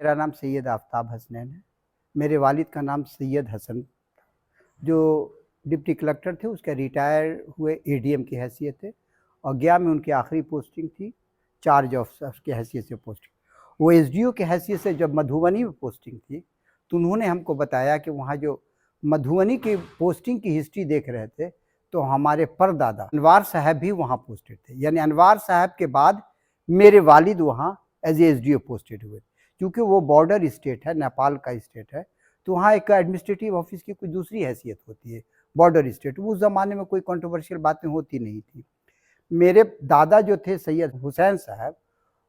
मेरा नाम सैयद आफ्ताब हसनैन है। मेरे वालिद का नाम सैयद हसन, जो डिप्टी कलेक्टर थे, उसके रिटायर हुए एडीएम की हैसियत थे और गया में उनकी आखिरी पोस्टिंग थी, चार्ज ऑफिसर की हैसियत से पोस्टिंग। वो एसडीओ की हैसियत से जब मधुबनी में पोस्टिंग थी तो उन्होंने हमको बताया कि वहाँ जो मधुबनी की पोस्टिंग की हिस्ट्री देख रहे थे तो हमारे परदादा अनवार साहब भी वहाँ पोस्टेड थे, यानी अनवार साहब के बाद मेरे वालिद वहाँ एज ए एसडीओ पोस्टेड हुए। क्योंकि वो बॉर्डर स्टेट है, नेपाल का स्टेट है, तो वहाँ एक एडमिनिस्ट्रेटिव ऑफिस की कोई दूसरी हैसियत होती है, बॉर्डर स्टेट। उस ज़माने में कोई कंट्रोवर्शियल बातें होती नहीं थी। मेरे दादा जो थे सैयद हुसैन साहब,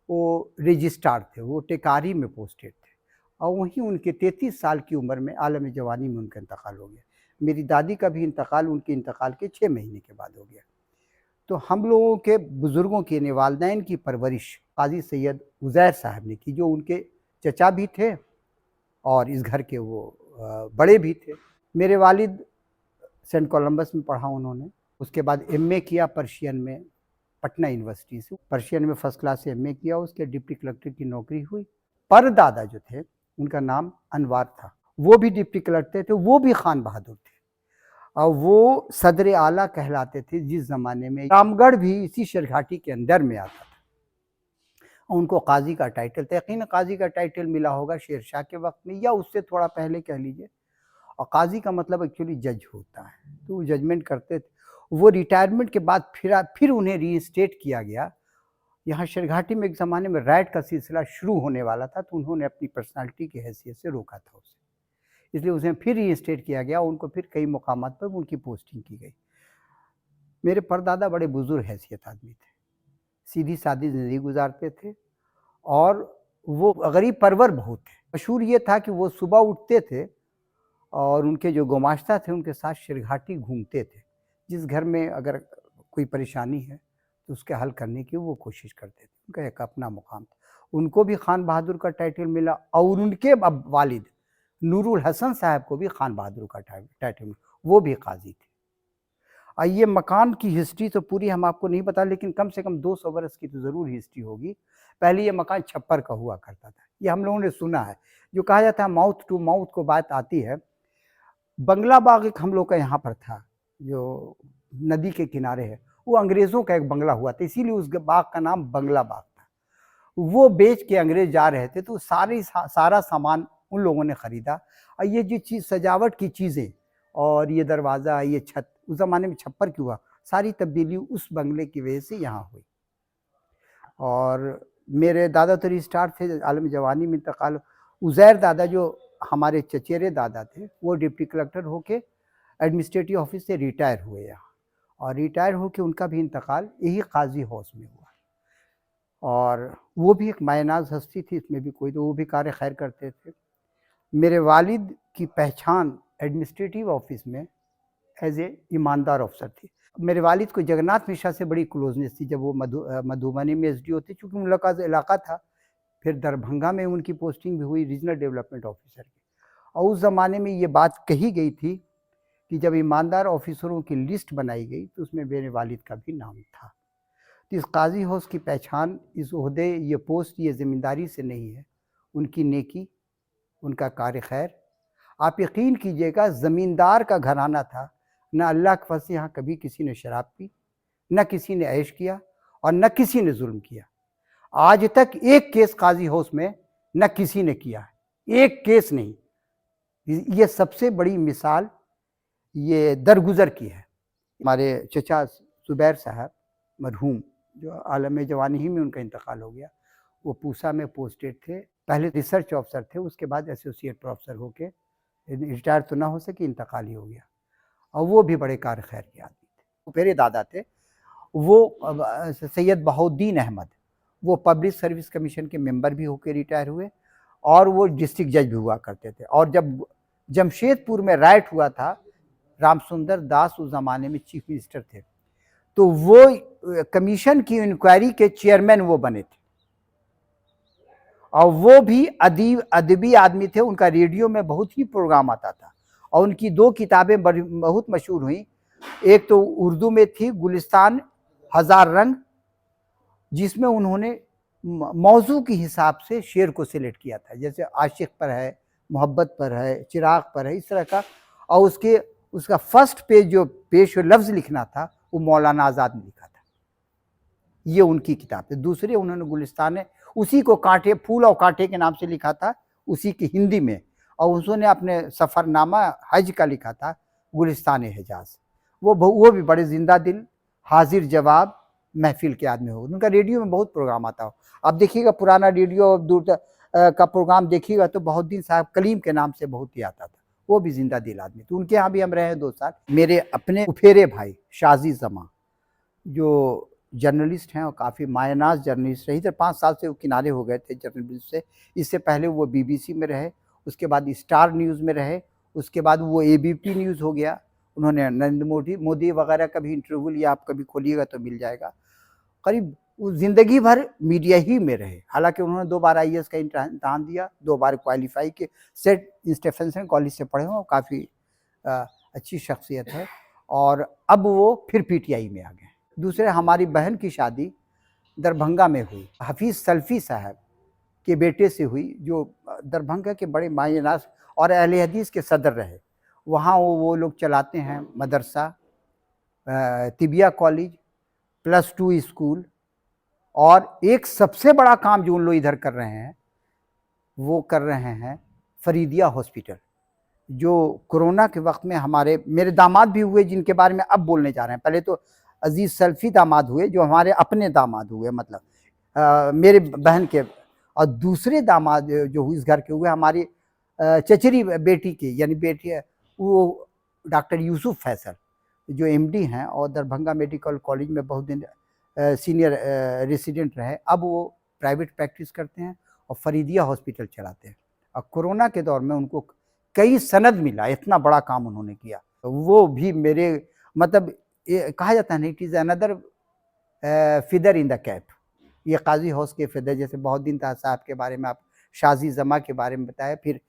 वो रजिस्ट्रार थे, वो टेकारी में पोस्टेड थे और वहीं उनके 33 साल की उम्र में आलम जवानी में उनका इंतकाल हो गया। मेरी दादी का भी इंतकाल उनके इंतकाल के 6 महीने के बाद हो गया। तो हम लोगों के बुज़ुर्गों की यानी वालिदैन की परवरिश काज़ी सैयद उज़ैर साहब ने की, जो उनके चचा भी थे और इस घर के वो बड़े भी थे। मेरे वालिद सेंट कोलंबस में पढ़ा उन्होंने, उसके बाद एमए किया पर्शियन में, पटना यूनिवर्सिटी से पर्शियन में फर्स्ट क्लास से एमए किया, उसके डिप्टी कलेक्टर की नौकरी हुई। परदादा जो थे उनका नाम अनवार था, वो भी डिप्टी कलेक्टर थे, वो भी खान बहादुर थे और वो सदर आला कहलाते थे। जिस ज़माने में रामगढ़ भी इसी शेरघाटी के अंदर में आता था, उनको काजी का टाइटल था। यकीन काजी का टाइटल मिला होगा शेरशाह के वक्त में या उससे थोड़ा पहले कह लीजिए। और काजी का मतलब एक्चुअली जज होता है, तो वो जजमेंट करते थे। वो रिटायरमेंट के बाद फिर उन्हें रीइंस्टेट किया गया। यहाँ शेरघाटी में एक ज़माने में राइट का सिलसिला शुरू होने वाला था, तो उन्होंने अपनी पर्सनालिटी की हैसियत से रोका था उसे, इसलिए उसे फिर रीइंस्टेट किया गया। उनको फिर कई मुकामात पर उनकी पोस्टिंग की गई। मेरे परदादा बड़े बुजुर्ग हैसियत आदमी थे, सीधी सादी ज़िंदगी गुजारते थे और वो गरीब परवर बहुत थे। मशहूर ये था कि वो सुबह उठते थे और उनके जो गुमाश्ता थे उनके साथ शेरघाटी घूमते थे। जिस घर में अगर कोई परेशानी है तो उसके हल करने की वो कोशिश करते थे। उनका एक अपना मुकाम था। उनको भी खान बहादुर का टाइटल मिला और उनके अब वालिद नूरुल हसन साहब को भी खान बहादुर का टाइटल मिला, वो भी काजी थे। ये मकान की हिस्ट्री तो पूरी हम आपको नहीं बता, लेकिन कम से कम 200 बरस की तो ज़रूर हिस्ट्री होगी। पहले ये मकान छप्पर का हुआ करता था, ये हम लोगों ने सुना है। जो कहा जाता है माउथ टू माउथ को बात आती है। बंगला बाग एक हम लोग का यहाँ पर था, जो नदी के किनारे है, वो अंग्रेज़ों का एक बंगला हुआ था, इसीलिए उस बाग का नाम बंगला बाग था। वो बेच के अंग्रेज़ जा रहे थे तो सारा सामान उन लोगों ने ख़रीदा और ये जो चीज़ सजावट की चीज़ें और ये दरवाज़ा, ये छत, उस ज़माने में छप्पर क्यों हुआ, सारी तब्दीली उस बंगले की वजह से यहाँ हुई। और मेरे दादा तो रजिस्ट्रार थे, आलम जवानी में इंतकाल। उज़ैर दादा जो हमारे चचेरे दादा थे, वो डिप्टी कलेक्टर होके एडमिनिस्ट्रेटिव ऑफिस से रिटायर हुए यहाँ, और रिटायर होके उनका भी इंतकाल यही काजी हाउस में हुआ। और वो भी एक मायनाज हस्ती थी, इसमें भी कोई, तो वो भी कार्य खैर करते थे। मेरे वालिद की पहचान एडमिनिस्ट्रेटिव ऑफिस में एज ए ईमानदार अफसर थी। मेरे वालिद को जगन्नाथ मिश्रा से बड़ी क्लोजनेस थी जब वो मधुबनी में एसडीओ थे, चूँकि उनका इलाका था। फिर दरभंगा में उनकी पोस्टिंग भी हुई रीजनल डेवलपमेंट ऑफिसर की। और उस ज़माने में ये बात कही गई थी कि जब ईमानदार ऑफिसरों की लिस्ट बनाई गई तो उसमें मेरे वालिद का भी नाम था। तो इस काजी हाउस की पहचान, इस ओहदे, ये पोस्ट, ये ज़िम्मेदारी से नहीं है, उनकी नेकी, उनका कार्य खैर। आप यकीन कीजिएगा, ज़मींदार का घराना था, न अल्लाह के फज़ल से यहाँ कभी किसी ने शराब पी, न किसी ने ऐश किया और न किसी ने जुल्म किया। आज तक एक केस काजी हाउस में न किसी ने किया है, एक केस नहीं। ये सबसे बड़ी मिसाल ये दरगुजर की है। हमारे चचा ज़ुबैर साहब मरहूम, जो आलम जवानी ही में उनका इंतकाल हो गया, वो पूसा में पोस्टेड थे। पहले रिसर्च ऑफिसर थे, उसके बाद एसोसिएट प्रोफेसर होके रिटायर तो ना हो सके, इंतकाल ही हो गया। और वो भी बड़े कार खैर के आदमी थे। मेरे दादा थे वो सैयद बहाउद्दीन अहमद, वो पब्लिक सर्विस कमीशन के मेंबर भी होकर रिटायर हुए और वो डिस्ट्रिक्ट जज भी हुआ करते थे। और जब जमशेदपुर में राइट हुआ था, रामसुंदर दास उस ज़माने में चीफ मिनिस्टर थे, तो वो कमीशन की इंक्वायरी के चेयरमैन वो बने थे। और वो भी अदबी आदमी थे, उनका रेडियो में बहुत ही प्रोग्राम आता था और उनकी 2 किताबें बहुत मशहूर हुई। एक तो उर्दू में थी, गुलिस्तान हजार रंग, जिसमें उन्होंने मौजू के हिसाब से शेर को सिलेक्ट किया था, जैसे आशिक पर है, मोहब्बत पर है, चिराग पर है, इस तरह का। और उसका फर्स्ट पेज जो पेश लफ्ज़ लिखना था वो मौलाना आज़ाद ने लिखा था। ये उनकी किताब है। दूसरे उन्होंने गुलिस्तान है, उसी को कांटे, फूल और कांटे के नाम से लिखा था, उसी की हिंदी में। और उन्होंने अपने सफ़रनामा हज का लिखा था गुलिस्तान हिजाज। वो भी बड़े जिंदा दिल, हाजिर जवाब, महफिल के आदमी हो। उनका रेडियो में बहुत प्रोग्राम आता हो। आप देखिएगा पुराना रेडियो दूर का प्रोग्राम देखिएगा तो बहुत दिन साहब कलीम के नाम से बहुत ही आता था। वो भी जिंदा दिल आदमी। तो उनके यहाँ भी हम रहे 2 साल। मेरे अपने उफेरे भाई शाजी जमा जो जर्नलिस्ट हैं और काफ़ी मायनाज जर्नलिस्ट रही थे, 5 साल से वो किनारे हो गए थे जर्नलिस्ट से। इससे पहले वो बीबीसी में रहे, उसके बाद स्टार न्यूज़ में रहे, उसके बाद वो एबीपी न्यूज़ हो गया। उन्होंने नरेंद्र मोदी वगैरह का भी इंटरव्यू लिया, आप कभी खोलिएगा तो मिल जाएगा। करीब वो ज़िंदगी भर मीडिया ही में रहे। हालांकि उन्होंने 2 बार आईएएस का इम्तहान दिया, 2 बार क्वालिफाई के, सेंट स्टेफेंसन कॉलेज से पढ़े हों, काफ़ी अच्छी शख्सियत है। और अब वो फिर पीटीआई में आ गए। दूसरे हमारी बहन की शादी दरभंगा में हुई, हफीज़ सल्फ़ी साहब के बेटे से हुई, जो दरभंगा के बड़े मायनाज और अहले हदीस के सदर रहे। वहाँ वो लोग चलाते हैं मदरसा, तिबिया कॉलेज, +2 स्कूल। और एक सबसे बड़ा काम जो उन लोग इधर कर रहे हैं, वो कर रहे हैं फरीदिया हॉस्पिटल, जो कोरोना के वक्त में मेरे दामाद भी हुए, जिनके बारे में अब बोलने जा रहे हैं। पहले तो अजीज़ सल्फ़ी दामाद हुए, जो हमारे अपने दामाद हुए, मतलब मेरे बहन के। और दूसरे दामाद जो हुए इस घर के हुए हमारी चचेरी बेटी के, यानी बेटी वो डॉक्टर यूसुफ फैसल, जो एमडी हैं और दरभंगा मेडिकल कॉलेज में बहुत दिन सीनियर रेसिडेंट रहे। अब वो प्राइवेट प्रैक्टिस करते हैं और फरीदिया हॉस्पिटल चलाते हैं। और कोरोना के दौर में उनको कई सनद मिला, इतना बड़ा काम उन्होंने किया। वो भी मेरे मतलब कहा जाता है ना, it is another feather in the cap. ये काजी हौस के फिदर, जैसे बहुत दिन था साहब के बारे में, आप शाजी जमा के बारे में बताया, फिर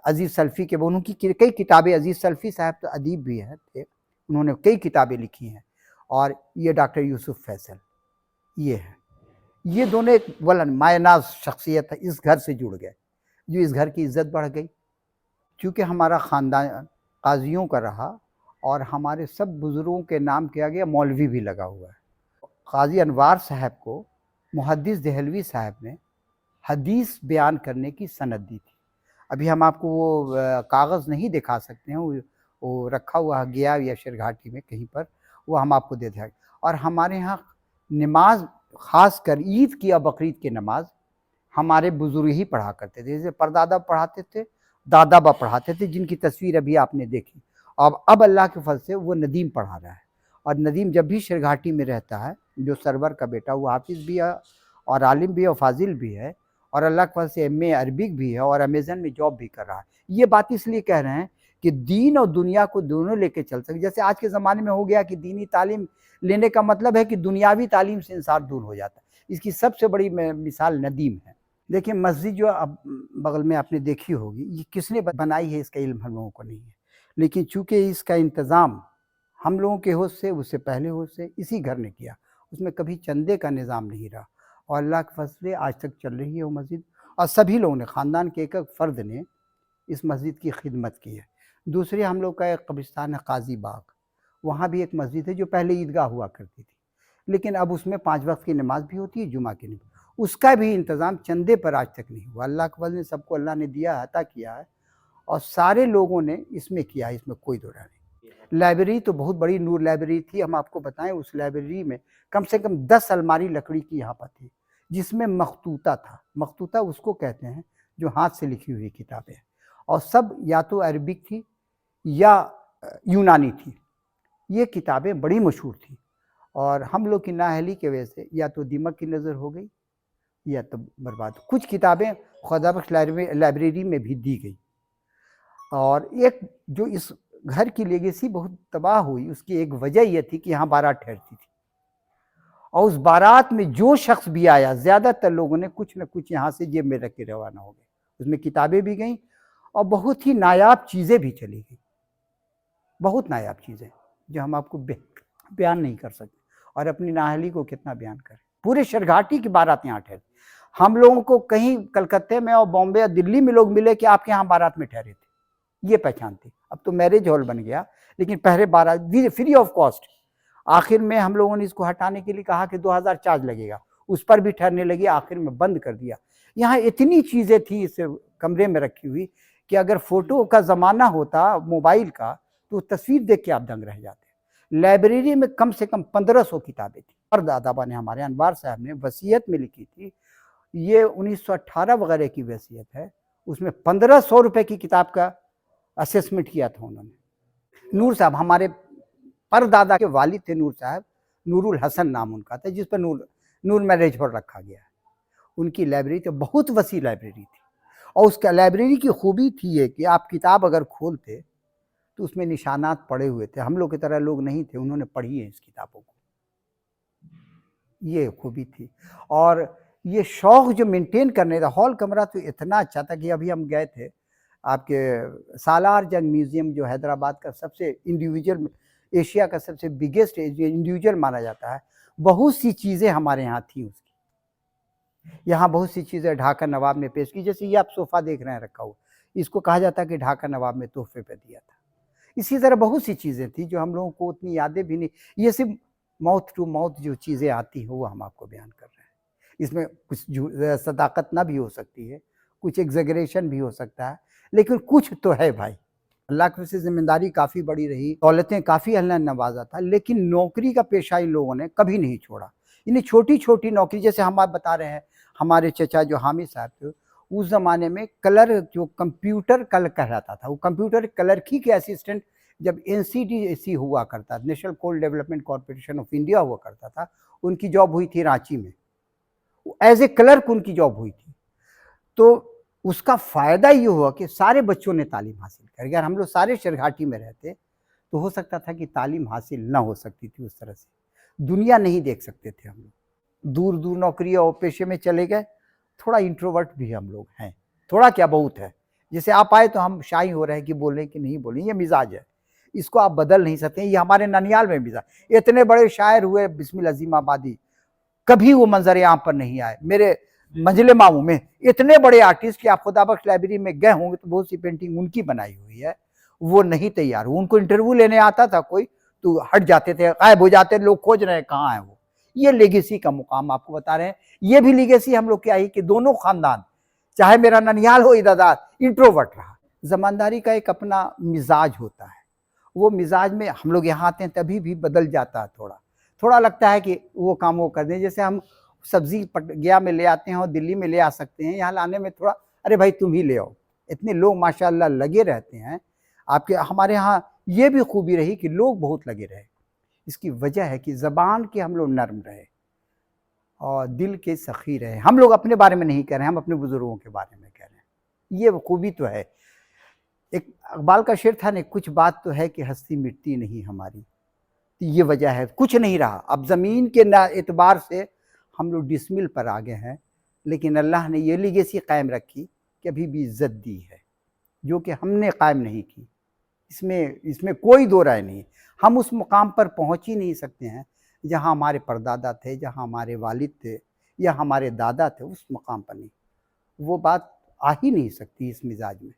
अजीज़ सल्फ़ी के, उनकी कई किताबें। अजीज़ सल्फ़ी साहब तो अदीब भी हैं थे, उन्होंने कई किताबें लिखी हैं। और ये डॉक्टर यूसुफ फैसल, ये है, ये दोनों एक वलन मायनाज शख्सियत है, इस घर से जुड़ गए, जो इस घर की इज़्ज़त बढ़ गई। क्योंकि हमारा ख़ानदान काजियों का रहा और हमारे सब बुज़ुर्गों के नाम किया गया, मौलवी भी लगा हुआ है। क़ाज़ी अनवार साहब को मुहद्दिस देहलवी साहब ने हदीस बयान करने की सनद दी थी। अभी हम आपको वो कागज़ नहीं दिखा सकते हैं, वो रखा हुआ गया या शेरघाटी में कहीं पर, वो हम आपको दे देंगे। और हमारे यहाँ नमाज, ख़ासकर ईद की और बकरीद की नमाज हमारे बुज़ुर्ग ही पढ़ा करते थे। जैसे परदादा पढ़ाते थे, दादा बा पढ़ाते थे, जिनकी तस्वीर अभी आपने देखी। अब अल्लाह के फज़ल से वो नदीम पढ़ा रहा है। और नदीम जब भी शेरघाटी में रहता है, जो सरवर का बेटा, वो हाफिज़ भी है और आलिम भी है और फाजिल भी है, और अल्लाह के फज़ल से एमए अरबिक भी है और अमेज़न में जॉब भी कर रहा है। ये बात इसलिए कह रहे हैं कि दीन और दुनिया को दोनों लेके चल सके। जैसे आज के ज़माने में हो गया कि दीनी तालीम लेने का मतलब है कि दुनियावी तालीम से इंसान दूर हो जाता है। इसकी सबसे बड़ी मिसाल नदीम है। देखिए, मस्जिद जो अब बगल में आपने देखी होगी, ये किसने बनाई है इसका इल्म हम लोगों को नहीं है। लेकिन चूँकि इसका इंतज़ाम हम लोगों के होश से, उससे पहले होश से इसी घर ने किया। उसमें कभी चंदे का निज़ाम नहीं रहा और अल्लाह के फज़ल से आज तक चल रही है वो मस्जिद। और सभी लोगों ने, ख़ानदान के एक-एक फ़र्द ने इस मस्जिद की खिदमत की है। दूसरे हम लोग का एक कब्रिस्तान है काज़ी बाग, वहाँ भी एक मस्जिद है जो पहले ईदगाह हुआ करती थी, लेकिन अब उसमें 5 वक़्त की नमाज़ भी होती है, जुमा की नमाज़। उसका भी इंतज़ाम चंदे पर आज तक नहीं हुआ। अल्लाह के फज़ल ने सबको अल्लाह ने दिया, अता किया है और सारे लोगों ने इसमें किया है, इसमें कोई दो राय नहीं। लाइब्रेरी तो बहुत बड़ी नूर लाइब्रेरी थी। हम आपको बताएँ, उस लाइब्रेरी में कम से कम 10 अलमारी लकड़ी की यहाँ पर थी, जिसमें मखतूता था। मखतूता उसको कहते हैं जो हाथ से लिखी हुई किताबें, और सब या तो अरबिक थी या यूनानी थी। ये किताबें बड़ी मशहूर थी और हम लोग की नाअहली की वजह से या तो दीमक की नज़र हो गई या तो बर्बाद। कुछ किताबें खुदाबख्श लाइब्रेरी में भी दी गई। और एक जो इस घर की लेगेसी बहुत तबाह हुई, उसकी एक वजह यह थी कि यहाँ बारात ठहरती थी और उस बारात में जो शख्स भी आया, ज़्यादातर लोगों ने कुछ न कुछ यहाँ से जेब में रख के रवाना हो गए। उसमें किताबें भी गईं और बहुत ही नायाब चीज़ें भी चली गई, बहुत नायाब चीज़ें जो हम आपको बयान नहीं कर सकते। और अपनी नाअहली को कितना बयान करें। पूरे शेरघाटी की बारात यहाँ ठहरती। हम लोगों को कहीं कलकत्ते में और बॉम्बे या दिल्ली में लोग मिले कि आपके यहाँ बारात में ठहरे थे, ये पहचान थी। अब तो मैरिज हॉल बन गया, लेकिन पहले बारात फ्री ऑफ कॉस्ट। आखिर में हम लोगों ने इसको हटाने के लिए कहा कि 2000 चार्ज लगेगा, उस पर भी ठहरने लगी, आखिर में बंद कर दिया। यहाँ इतनी चीज़ें थी इस कमरे में रखी हुई कि अगर फोटो का ज़माना होता मोबाइल का तो तस्वीर देख के आप दंग रह जाते। लाइब्रेरी में कम से कम 1500 किताबें थी। और दादाबा ने, हमारे अनवार साहब ने वसीयत में लिखी थी, ये 1918 वगैरह की वसीयत है, उसमें 1500 रुपए की किताब का असेसमेंट किया था उन्होंने। नूर साहब हमारे परदादा के वालिद थे, नूर साहब, नूरुल हसन नाम उनका था, जिस पर नूर मैरिज हॉल रखा गया है। उनकी लाइब्रेरी तो बहुत वसी लाइब्रेरी थी, और उसका लाइब्रेरी की खूबी थी ये कि आप किताब अगर खोलते तो उसमें निशानात पड़े हुए थे। हम लोग की तरह लोग नहीं थे, उन्होंने पढ़ी है इस किताबों को, ये खूबी थी। और ये शौक जो मेंटेन करने का, हॉल कमरा तो इतना अच्छा था कि अभी हम गए थे आपके सालार जंग म्यूजियम, जो हैदराबाद का सबसे इंडिविजुअल, एशिया का सबसे बिगेस्ट इंडिविजुअल माना जाता है, बहुत सी चीज़ें हमारे यहाँ थी उसकी। यहाँ बहुत सी चीज़ें ढाका नवाब ने पेश की, जैसे ये आप सोफ़ा देख रहे हैं रखा हुआ, इसको कहा जाता है कि ढाका नवाब ने तोहफे पे दिया था। इसी तरह बहुत सी चीज़ें थी जो हम लोगों को उतनी यादें भी नहीं, ये सिर्फ माउथ टू माउथ जो चीज़ें आती हैं वो हम आपको बयान कर रहे हैं। इसमें कुछ सदाकत ना भी हो सकती है, कुछ एग्जैगरेशन भी हो सकता है, लेकिन कुछ तो है भाई। अल्लाह की वजह से ज़िम्मेदारी काफ़ी बड़ी रही, दौलतें काफ़ी अल्लाह ने नवाजा था, लेकिन नौकरी का पेशा इन लोगों ने कभी नहीं छोड़ा। इन्हें छोटी-छोटी नौकरी, जैसे हम आप बता रहे हैं, हमारे चचा जो हामिद साहब थे, उस ज़माने में कलर, जो कंप्यूटर कलर कहलाता था, वो कंप्यूटर कलर्की के असिस्टेंट, जब एनसीडीसी हुआ करता, national coal development corporation of India हुआ करता था, उनकी जॉब हुई थी रांची में, एज ए क्लर्क उनकी जॉब हुई थी। तो उसका फ़ायदा ये हुआ कि सारे बच्चों ने तालीम हासिल कर, अगर हम लोग सारे शरघाटी में रहते तो हो सकता था कि तालीम हासिल ना हो सकती थी उस तरह से, दुनिया नहीं देख सकते थे हम लोग। दूर दूर नौकरी और पेशे में चले गए। थोड़ा इंट्रोवर्ट भी हम लोग हैं, थोड़ा क्या बहुत है। जैसे आप आए तो हम शाई हो रहे हैं कि बोलें कि नहीं बोलें, ये मिजाज है, इसको आप बदल नहीं सकते। ये हमारे ननियाल में मिजाज, इतने बड़े शायर हुए बिस्मिल अजीम आबादी, कभी वो मंजर यहाँ पर नहीं आए। मेरे मंजिले मामू में इतने बड़े आर्टिस्ट कि आप खुदाबख्श लाइब्रेरी में गए होंगे तो बहुत सी पेंटिंग उनकी बनाई हुई है, वो नहीं तैयार हुए। उनको इंटरव्यू लेने आता था कोई तो हट जाते थे, गायब हो जाते, लोग खोज रहे हैं कहाँ है वो। ये लेगेसी का मुकाम आपको बता रहे हैं। ये भी लेगेसी हम लोग की आई कि दोनों खानदान, चाहे मेरा ननियाल हो इदादार, इंट्रोवर्ट रहा। जमानदारी का एक अपना मिजाज होता है, वो मिजाज में हम लोग यहाँ आते हैं तभी भी बदल जाता है। थोड़ा थोड़ा लगता है कि वो काम वो कर दें। जैसे हम सब्जी गया में ले आते हैं और दिल्ली में ले आ सकते हैं, यहाँ लाने में थोड़ा, अरे भाई तुम ही ले आओ। इतने लोग माशाल्लाह लगे रहते हैं आपके। हमारे यहाँ ये भी खूबी रही कि लोग बहुत लगे रहे। इसकी वजह है कि ज़बान के हम लोग नर्म रहे और दिल के सखी रहे। हम लोग अपने बारे में नहीं कह रहे हैं, हम अपने बुजुर्गों के बारे में कह रहे हैं। ये खूबी तो है। एक इकबाल का शेर था ने, कुछ बात तो है कि हस्ती मिटती नहीं हमारी। ये वजह है, कुछ नहीं रहा। अब ज़मीन के ना एतबार से हम लोग डिसमिल पर आ गए हैं, लेकिन अल्लाह ने ये लीगेसी कायम रखी कि अभी भी इज़्ज़त दी है, जो कि हमने कायम नहीं की। इसमें कोई दो राय नहीं। हम उस मुकाम पर पहुंच ही नहीं सकते हैं जहां हमारे परदादा थे, जहां हमारे वालिद थे या हमारे दादा थे, उस मुकाम पर नहीं। वो बात आ ही नहीं सकती इस मिजाज में।